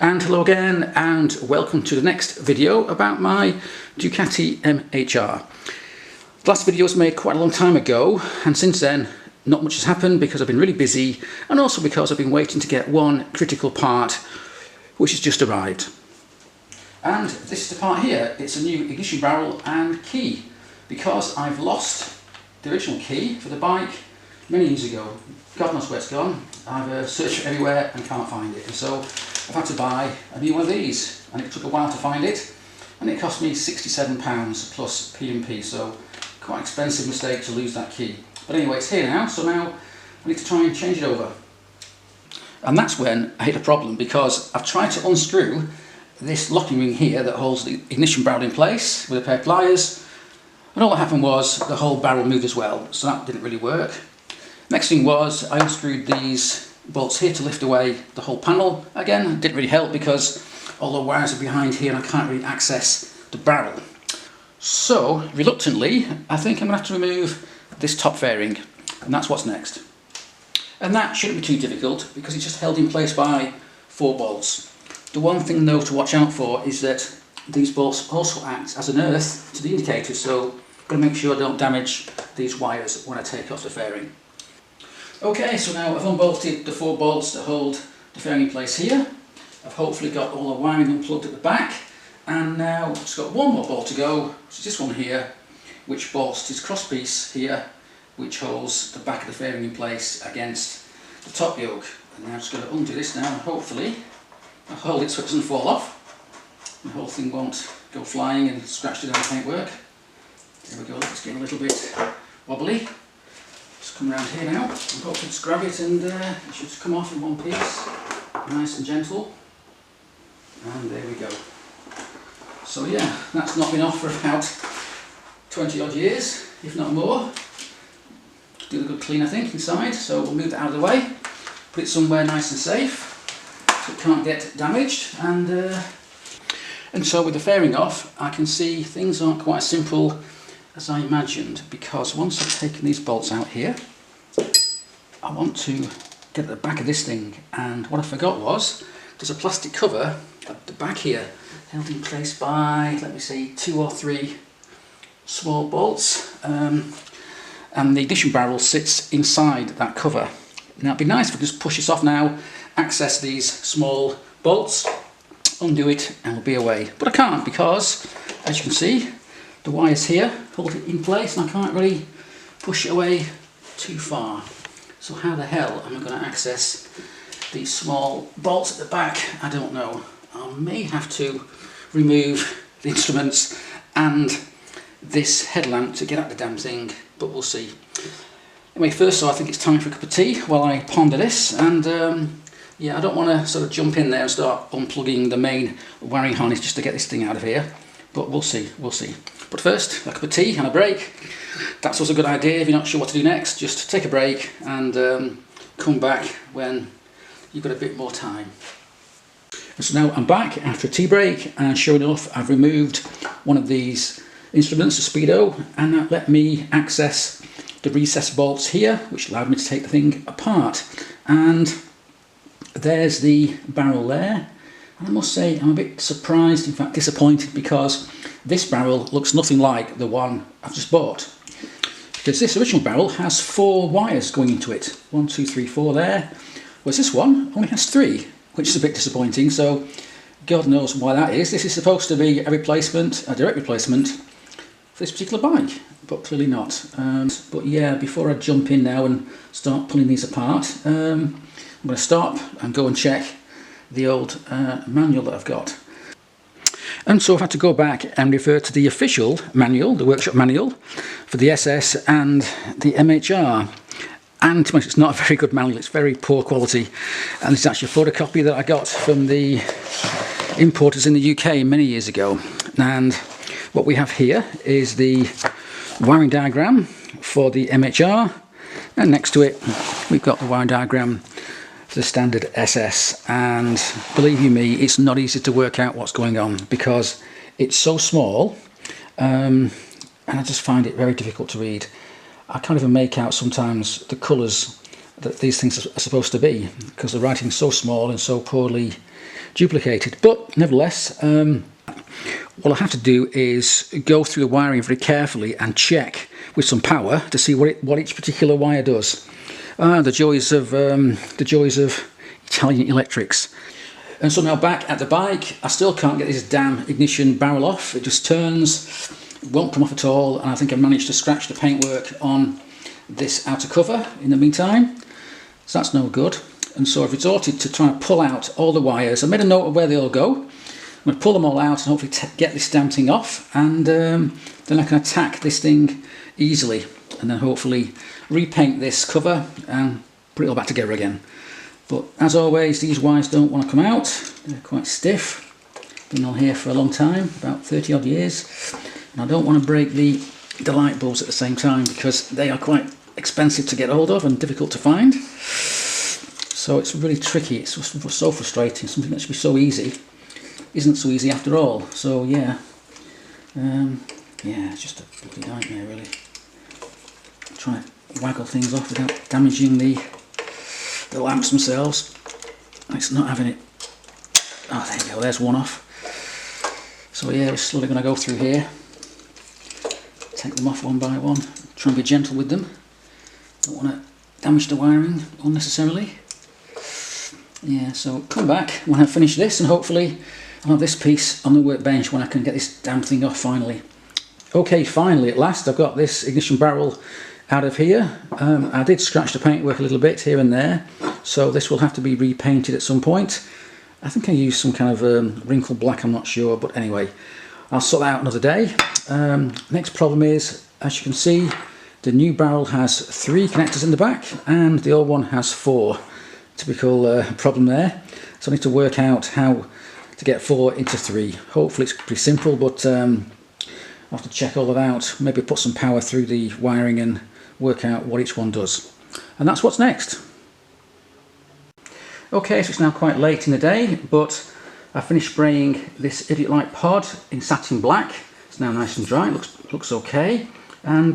And hello again, and welcome to the next video about my Ducati MHR. The last video was made quite a long time ago, and since then not much has happened because I've been really busy, and also because I've been waiting to get one critical part which has just arrived. And this is the part here. It's a new ignition barrel and key, because I've lost the original key for the bike many years ago. God knows where it's gone. I've searched everywhere and can't find it, and so I've had to buy a new one of these, and it took a while to find it, and it cost me £67 plus P&P, so quite an expensive mistake to lose that key. But anyway, it's here now, so now I need to try and change it over. And that's when I hit a problem, because I've tried to unscrew this locking ring here that holds the ignition barrel in place with a pair of pliers, and all that happened was the whole barrel moved as well, so that didn't really work. Next thing was I unscrewed these bolts here to lift away the whole panel. Again, it didn't really help because all the wires are behind here and I can't really access the barrel. So reluctantly, I think I'm going to have to remove this top fairing, and that's what's next. And that shouldn't be too difficult because it's just held in place by 4 bolts. The one thing though to watch out for is that these bolts also act as an earth to the indicator, so I've got to make sure I don't damage these wires when I take off the fairing. Okay, so now I've unbolted the 4 bolts that hold the fairing in place here. I've hopefully got all the wiring unplugged at the back, and now I've just got one more bolt to go, which is this one here, which bolts this cross piece here, which holds the back of the fairing in place against the top yoke. And now I'm just going to undo this now, and hopefully I'll hold it so it doesn't fall off. The whole thing won't go flying and scratch down the paintwork. There we go, it's getting a little bit wobbly. Just come around here now, and hopefully just grab it, and it should just come off in one piece, nice and gentle. And there we go. So yeah, that's not been off for about 20 odd years, if not more. Do a good clean, I think, inside, so we'll move that out of the way, put it somewhere nice and safe so it can't get damaged, and so with the fairing off, I can see things aren't quite as simple as I imagined, because once I've taken these bolts out here, I want to get at the back of this thing, and what I forgot was there's a plastic cover at the back here held in place by, let me see, 2 or 3 small bolts, and the ignition barrel sits inside that cover. Now it'd be nice if I could just push this off now, access these small bolts, undo it, and we'll be away. But I can't, because as you can see, the wires here hold it in place and I can't really push it away too far. So how the hell am I going to access these small bolts at the back? I don't know. I may have to remove the instruments and this headlamp to get at the damn thing, but we'll see. Anyway, first so I think it's time for a cup of tea while I ponder this, and yeah, I don't want to sort of jump in there and start unplugging the main wiring harness just to get this thing out of here, but we'll see, we'll see. But first, a cup of tea and a break. That's also a good idea if you're not sure what to do next. Just take a break and come back when you've got a bit more time. And so now I'm back after a tea break, and sure enough I've removed one of these instruments, the speedo, and that let me access the recessed bolts here, which allowed me to take the thing apart. And there's the barrel there, and I must say I'm a bit surprised, in fact disappointed, because this barrel looks nothing like the one I've just bought, because this original barrel has 4 wires going into it, 1, 2, 3, 4 there, whereas this one only has 3, which is a bit disappointing. So God knows why that is. This is supposed to be a replacement, a direct replacement for this particular bike, but clearly not. But yeah, before I jump in now and start pulling these apart, I'm going to stop and go and check the old manual that I've got. And so I've had to go back and refer to the official manual, the workshop manual for the SS and the MHR. And to be honest, it's not a very good manual, it's very poor quality. And it's actually a photocopy that I got from the importers in the UK many years ago. And what we have here is the wiring diagram for the MHR, and next to it we've got the wiring diagram for the standard SS, and believe you me, it's not easy to work out what's going on because it's so small, and I just find it very difficult to read. I can't even make out sometimes the colours that these things are supposed to be because the writing's so small and so poorly duplicated. But nevertheless, what I have to do is go through the wiring very carefully and check with some power to see what each particular wire does. The joys of Italian electrics. And so now back at the bike, I still can't get this damn ignition barrel off. It just turns, it won't come off at all, and I think I've managed to scratch the paintwork on this outer cover in the meantime. So that's no good. And so I've resorted to try and pull out all the wires. I made a note of where they all go. I'm going to pull them all out and hopefully get this damn thing off, and then I can attack this thing easily, and then hopefully repaint this cover and put it all back together again. But as always, these wires don't want to come out. They're quite stiff. Been on here for a long time, about 30 odd years. And I don't want to break the light bulbs at the same time, because they are quite expensive to get hold of and difficult to find. So it's really tricky. It's so frustrating. Something that should be so easy isn't so easy after all. So yeah, yeah, it's just a bloody nightmare really. Try to waggle things off without damaging the lamps themselves. It's not having it. Oh, there you go, there's one off. So yeah, we're slowly going to go through here, take them off one by one, try and be gentle with them. Don't want to damage the wiring unnecessarily. Yeah, so come back when I've finished this, and hopefully I'll have this piece on the workbench when I can get this damn thing off finally. Okay, finally at last I've got this ignition barrel out of here. I did scratch the paintwork a little bit here and there, so this will have to be repainted at some point. I think I used some kind of wrinkled black, I'm not sure, but anyway, I'll sort that out another day. Next problem is, as you can see, the new barrel has 3 connectors in the back and the old one has 4. Typical problem there. So I need to work out how to get 4 into 3. Hopefully it's pretty simple, but I'll have to check all of that out. Maybe put some power through the wiring and work out what each one does. And that's what's next. Okay, so it's now quite late in the day, but I finished spraying this idiot light pod in satin black. It's now nice and dry, it looks okay. And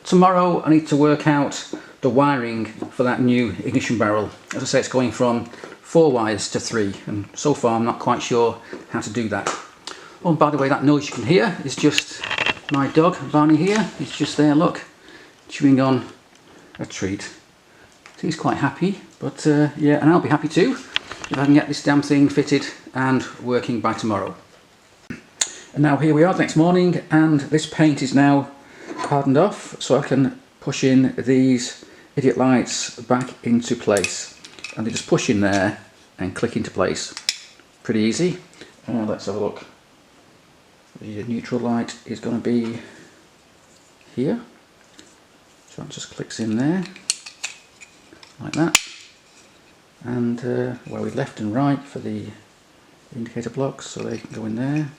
tomorrow I need to work out the wiring for that new ignition barrel. As I say, it's going from 4 wires to 3, and so far I'm not quite sure how to do that. Oh, and by the way, that noise you can hear is just my dog, Barney here. He's just there, look, chewing on a treat. So he's quite happy, but yeah, and I'll be happy too if I can get this damn thing fitted and working by tomorrow. And now here we are the next morning, and this paint is now hardened off, so I can push in these idiot lights back into place, and they just push in there and click into place. Pretty easy. Let's have a look. The neutral light is going to be here, so it just clicks in there like that, and where we left and right for the indicator blocks, so they can go in there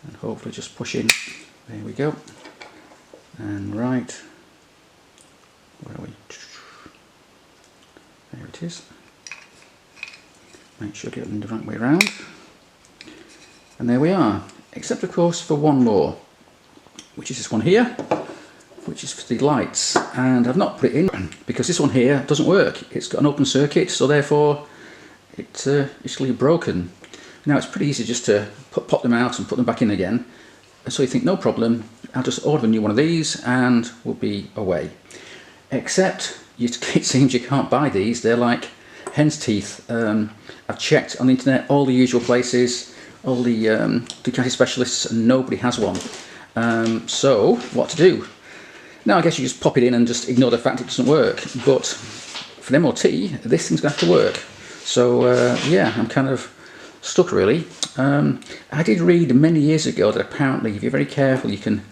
and hopefully just push in. There we go. And right, where are we? There it is. Make sure I get them the right way around. And there we are, except of course for one more, which is this one here, which is for the lights, and I've not put it in because this one here doesn't work. It's got an open circuit, so therefore it's actually broken. Now it's pretty easy just to pop them out and put them back in again, and so you think no problem, I'll just order a new one of these and we'll be away. Except it seems you can't buy these, they're like hen's teeth. I've checked on the internet, all the usual places, all the Ducati specialists, and nobody has one. So what to do? Now I guess you just pop it in and just ignore the fact it doesn't work, but for an MOT this thing's going to have to work. So yeah, I'm kind of stuck really. I did read many years ago that apparently if you're very careful you can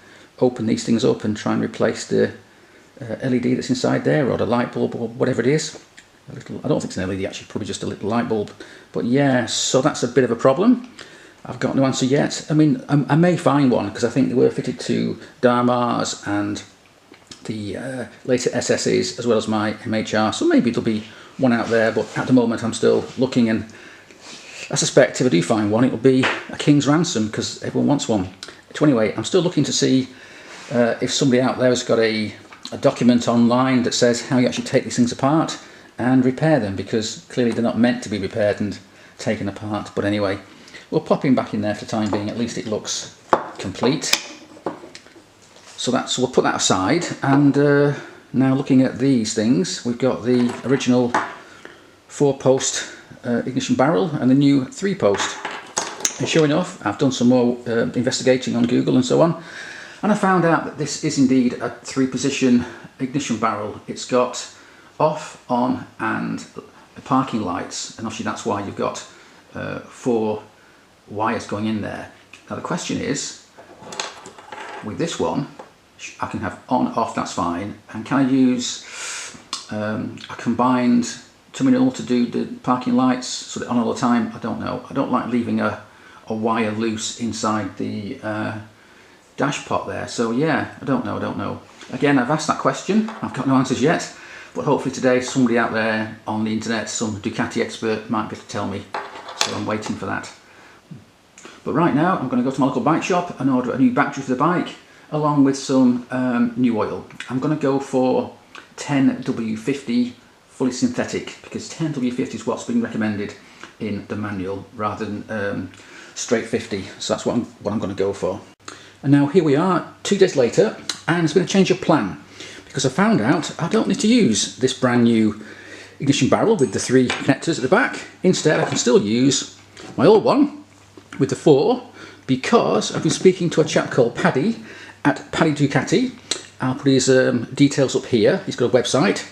open these things up and try and replace the LED that's inside there, or the light bulb, or whatever it is. I don't think it's an LED actually, probably just a little light bulb. But yeah, so that's a bit of a problem. I've got no answer yet. I mean, I may find one, because I think they were fitted to Dharmas and the later SSs as well as my MHR, so maybe there'll be one out there, but at the moment I'm still looking, and I suspect if I do find one it'll be a king's ransom because everyone wants one. So anyway, I'm still looking to see if somebody out there has got a document online that says how you actually take these things apart and repair them, because clearly they're not meant to be repaired, and taken apart. But anyway, we'll pop him back in there for the time being. At least it looks complete. So we'll put that aside, and now looking at these things, we've got the original 4-post ignition barrel and the new 3-post. And sure enough, I've done some more investigating on Google and so on, and I found out that this is indeed a 3-position ignition barrel. It's got off, on and parking lights, and obviously that's why you've got 4 wires going in there. Now the question is, with this one, I can have on, off, that's fine, and can I use a combined terminal to do the parking lights so that on all the time? I don't know. I don't like leaving a wire loose inside the dash pot there, so yeah, I don't know. Again, I've asked that question, I've got no answers yet, but hopefully today somebody out there on the internet, some Ducati expert, might be able to tell me, so I'm waiting for that. But right now I'm going to go to my local bike shop and order a new battery for the bike, along with some new oil. I'm going to go for 10W50 fully synthetic, because 10W50 is what's been recommended in the manual rather than straight 50, so that's what I'm going to go for. And now here we are 2 days later, and it's been a change of plan, because I found out I don't need to use this brand new ignition barrel with the 3 connectors at the back. Instead I can still use my old one with the 4, because I've been speaking to a chap called Paddy at Paddy Ducati. I'll put his details up here. He's got a website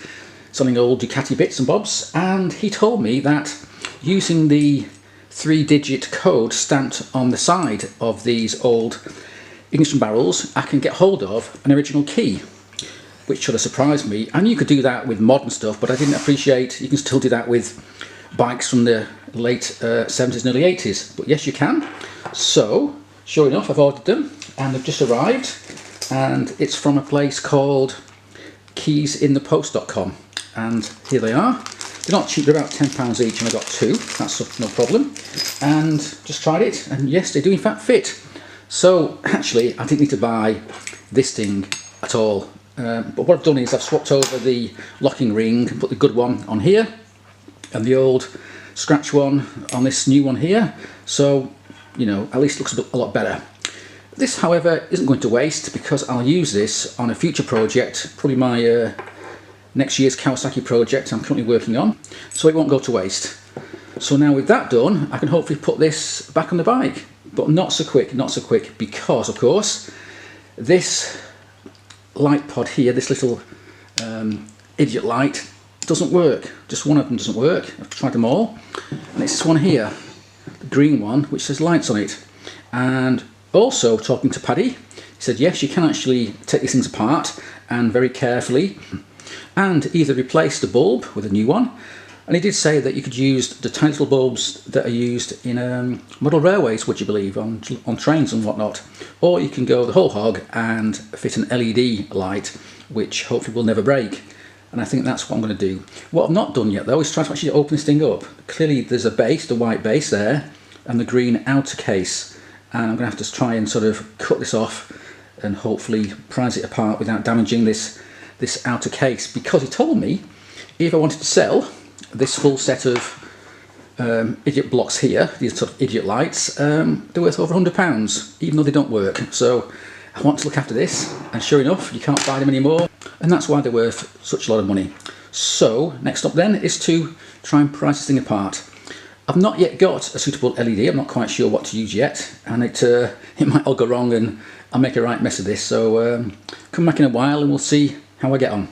selling old Ducati bits and bobs, and he told me that using the 3-digit code stamped on the side of these old ignition barrels, I can get hold of an original key, which sort of surprised me. And you could do that with modern stuff, but I didn't appreciate you can still do that with bikes from the late 70s and early 80s. But yes, you can. So sure enough, I've ordered them and they've just arrived, and it's from a place called keysinthepost.com, and here they are. They're not cheap, they're about £10 each, and I got 2, that's no problem. And just tried it, and yes, they do in fact fit. So actually I didn't need to buy this thing at all, but what I've done is I've swapped over the locking ring and put the good one on here and the old scratch one on this new one here, so you know, at least it looks a lot better. This however isn't going to waste, because I'll use this on a future project, probably my next year's Kawasaki project I'm currently working on, so it won't go to waste. So now with that done, I can hopefully put this back on the bike, but not so quick, because of course this light pod here, this little idiot light, doesn't work. Just one of them doesn't work. I've tried them all, and it's this one here, the green one, which says lights on it. And also talking to Paddy, he said yes, you can actually take these things apart and very carefully and either replace the bulb with a new one, and he did say that you could use the tiny little bulbs that are used in model railways, would you believe, on trains and whatnot, or you can go the whole hog and fit an LED light, which hopefully will never break. And I think that's what I'm going to do. What I've not done yet though is try to actually open this thing up. Clearly there's a base, the white base there, and the green outer case, and I'm going to have to try and sort of cut this off and hopefully prise it apart without damaging this outer case, because he told me if I wanted to sell this full set of idiot blocks here, these sort of idiot lights, they're worth over £100, even though they don't work. So I want to look after this, and sure enough, you can't buy them anymore, and that's why they're worth such a lot of money. So next up then is to try and price this thing apart. I've not yet got a suitable LED, I'm not quite sure what to use yet, and it might all go wrong and I'll make a right mess of this, so come back in a while and we'll see how I get on.